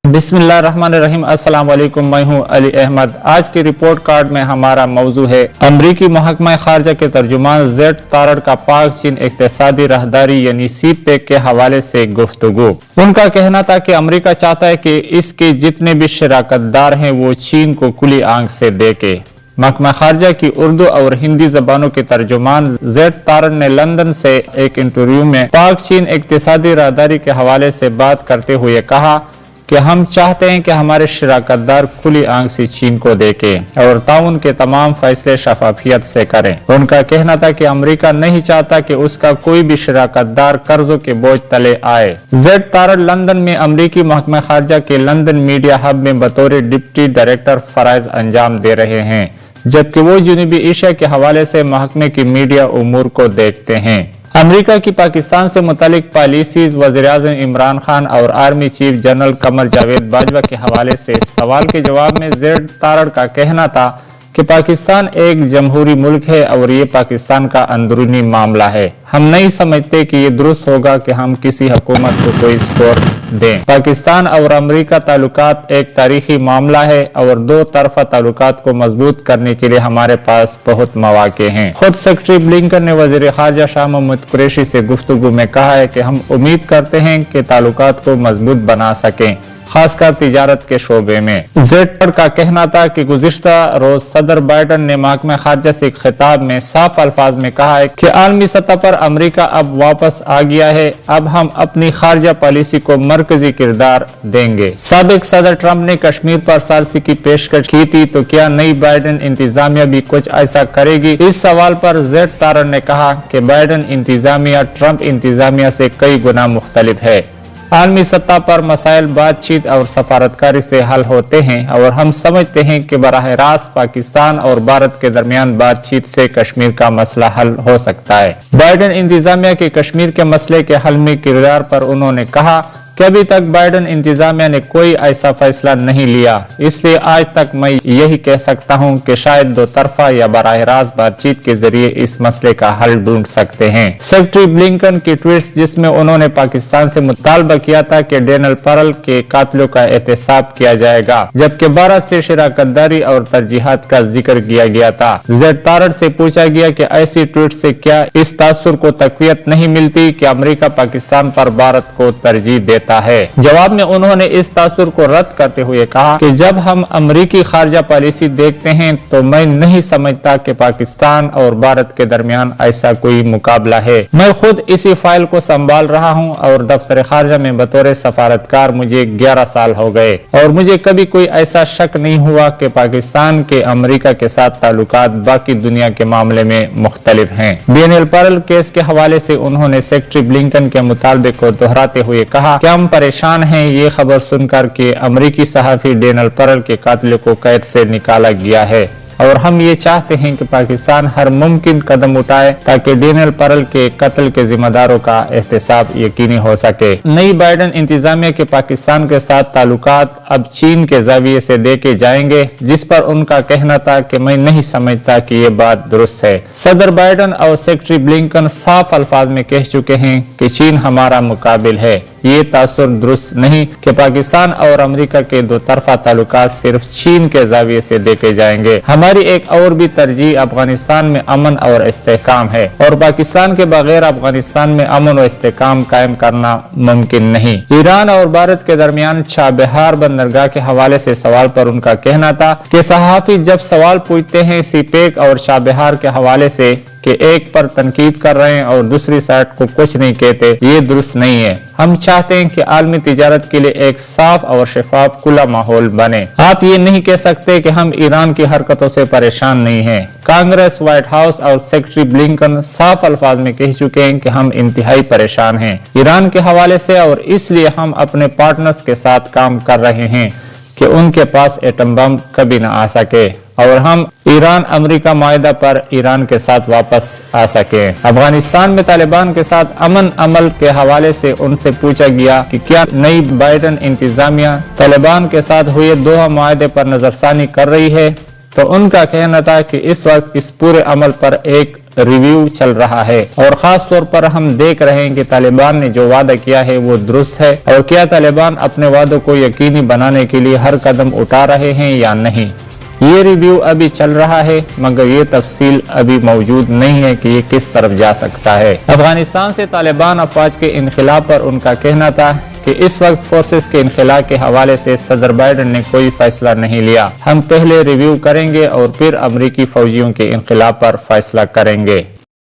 बिस्मिल्लाहिर्रहमानिर्रहीम। अस्सलाम वालेकुम, मैं हूं अली अहमद। आज के रिपोर्ट कार्ड में हमारा मौजू है अमरीकी महकमा खारजा के तर्जुमान Z तारड़ का पाक चीन इक्तिसादी राहदारी यानी CPEC के हवाले से गुफ्तगू। उनका कहना था कि अमरीका चाहता है कि इसके जितने भी शराकतदार हैं वो चीन को खुली आंख से देखे। महकमा खारजा की उर्दू और हिंदी जबानों के तर्जुमान Z तारड़ ने लंदन से एक इंटरव्यू में पाक चीन इक्तिसादी राहदारी के हवाले से बात करते हुए कहा कि हम चाहते हैं कि हमारे शराकतदार खुली आंख से चीन को देखें और ताउन के तमाम फैसले शफाफियत से करें। उनका कहना था कि अमेरिका नहीं चाहता कि उसका कोई भी शराकतदार कर्जों के बोझ तले आए। Z तारड़ लंदन में अमरीकी महकमा खारजा के लंदन मीडिया हब में बतौर डिप्टी डायरेक्टर फराइज अंजाम दे रहे हैं, जबकि वो जनूबी एशिया के हवाले से महकमे की मीडिया उमूर को देखते हैं। अमेरिका की पाकिस्तान से मुतालिक पॉलिसीज वज़ीर-ए-आज़म इमरान खान और army chief general Qamar Javed Bajwa के हवाले से सवाल के जवाब में Z तारड़ का कहना था कि पाकिस्तान एक जमहूरी मुल्क है और ये पाकिस्तान का अंदरूनी मामला है। हम नहीं समझते कि ये दुरुस्त होगा कि हम किसी हुकूमत को कोई स्कोर दें। पाकिस्तान और अमेरिका ताल्लुकात एक तारीखी मामला है और दो तरफा ताल्लुकात को मजबूत करने के लिए हमारे पास बहुत मौके हैं। खुद सेक्रेटरी ब्लिंकन ने वज़ीर ख़ारजा शाह महमूद कुरैशी से गुफ्तगू में कहा है कि हम उम्मीद करते हैं कि ताल्लुकात को मजबूत बना सकें, खासकर तिजारत के शोबे में। Z तारड़ का कहना था कि गुज़िश्ता रोज सदर बाइडन ने महकमा खारजा से खिताब में साफ अल्फाज में कहा है कि आलमी सतह पर अमेरिका अब वापस आ गया है, अब हम अपनी खारजा पॉलिसी को मरकजी किरदार देंगे। साबिक सदर ट्रंप ने कश्मीर पर सालसी की पेशकश की थी, तो क्या नई बाइडन इंतजामिया भी कुछ ऐसा करेगी? इस सवाल पर Z तारड़ ने कहा कि बाइडन इंतजामिया ट्रंप इंतजामिया से कई गुना मुख्तलिफ है। आलमी सतह पर मसाइल बातचीत और सफारतकारी से हल होते हैं और हम समझते हैं कि बराह रास्त पाकिस्तान और भारत के दरमियान बातचीत से कश्मीर का मसला हल हो सकता है। बाइडन इंतजामिया के कश्मीर के मसले के हल में किरदार पर उन्होंने कहा कि अभी तक बाइडन इंतजामिया ने कोई ऐसा फैसला नहीं लिया, इसलिए आज तक मैं यही कह सकता हूं कि शायद दो तरफा या बराह रास्त बातचीत के जरिए इस मसले का हल ढूंढ सकते हैं। सेक्रेटरी ब्लिंकन की ट्वीट्स जिसमें उन्होंने पाकिस्तान से मुतालबा किया था कि डेनियल परल के कातिलों का एहतसाब किया जाएगा, जबकि भारत से शराकतदारी और तरजीहात का जिक्र किया गया था। Z तारड़ से पूछा गया कि ऐसी ट्वीट से क्या इस तासुर को तकवीत नहीं मिलती कि अमेरिका पाकिस्तान पर भारत को तरजीह देता है। जवाब में उन्होंने इस तासुर को रद्द करते हुए कहा कि जब हम अमरीकी खारजा पॉलिसी देखते हैं तो मैं नहीं समझता कि पाकिस्तान और भारत के दरमियान ऐसा कोई मुकाबला है। मैं खुद इसी फाइल को संभाल रहा हूं और दफ्तर खारजा में बतौर सफारतकार मुझे 11 साल हो गए और मुझे कभी कोई ऐसा शक नहीं हुआ कि पाकिस्तान के अमरीका के साथ ताल्लुकात बाकी दुनिया के मामले में मुख्तलिफ हैं। डेनियल परल केस के हवाले से उन्होंने सेक्रेटरी ब्लिंकन के मुतालबे को दोहराते हुए कहा कि हम परेशान हैं ये खबर सुनकर कि अमरीकी सहाफी डेनियल परल के कातिल को कैद से निकाला गया है और हम ये चाहते हैं कि पाकिस्तान हर मुमकिन कदम उठाए ताकि डेनियल परल के कत्ल के जिम्मेदारों का एहतसाब यकीनी हो सके। नई बाइडन इंतजामिया के पाकिस्तान के साथ ताल्लुकात अब चीन के जाविये से देखे जाएंगे, जिस पर उनका कहना था कि मैं नहीं समझता कि ये बात दुरुस्त है। सदर बाइडन और सेक्रेटरी ब्लिंकन साफ अल्फाज में कह चुके हैं कि चीन हमारा मुकाबिल है। ये तासुर दुरुस्त नहीं कि पाकिस्तान और अमेरिका के दो तरफा ताल्लुकात सिर्फ चीन के जाविये से देखे जाएंगे। हमारी एक और भी तरजीह अफगानिस्तान में अमन और इस्तेहकाम है और पाकिस्तान के बगैर अफगानिस्तान में अमन और इस्तेहकाम कायम करना मुमकिन नहीं। ईरान और भारत के दरमियान चाबहार बंदरगाह के हवाले से सवाल पर उनका कहना था कि सहाफी जब सवाल पूछते हैं CPEC और चाबहार के हवाले से कि एक पर तनकीद कर रहे हैं और दूसरी साइड को कुछ नहीं कहते, ये दुरुस्त नहीं है। हम चाहते हैं कि आलमी तिजारत के लिए एक साफ और शफाफ खुला माहौल बने। आप ये नहीं कह सकते कि हम ईरान की हरकतों से परेशान नहीं हैं। कांग्रेस, व्हाइट हाउस और सेक्रेटरी ब्लिंकन साफ अल्फाज में कह चुके हैं कि हम इंतहाई परेशान हैं ईरान के हवाले से और इसलिए हम अपने पार्टनर्स के साथ काम कर रहे हैं कि उनके पास एटम बम कभी न आ सके और हम ईरान अमेरिका माहिदा पर ईरान के साथ वापस आ सके। अफगानिस्तान में तालिबान के साथ अमन अमल के हवाले से उनसे पूछा गया कि क्या नई बाइडन इंतजामिया तालिबान के साथ हुए दोहा माहिदे पर नजरसानी कर रही है, तो उनका कहना था कि इस वक्त इस पूरे अमल पर एक रिव्यू चल रहा है और खास तौर पर हम देख रहे हैं कि तालिबान ने जो वादा किया है वो दुरुस्त है और क्या तालिबान अपने वादों को यकीनी बनाने के लिए हर कदम उठा रहे हैं या नहीं। ये रिव्यू अभी चल रहा है मगर ये तफसील अभी मौजूद नहीं है कि ये किस तरफ जा सकता है। अफगानिस्तान से तालिबान अफवाज के इनखिला पर उनका कहना था कि इस वक्त फोर्सेस के इनखिला के हवाले से सदर बाइडन ने कोई फैसला नहीं लिया, हम पहले रिव्यू करेंगे और फिर अमरीकी फौजियों के इनखिला पर फैसला करेंगे।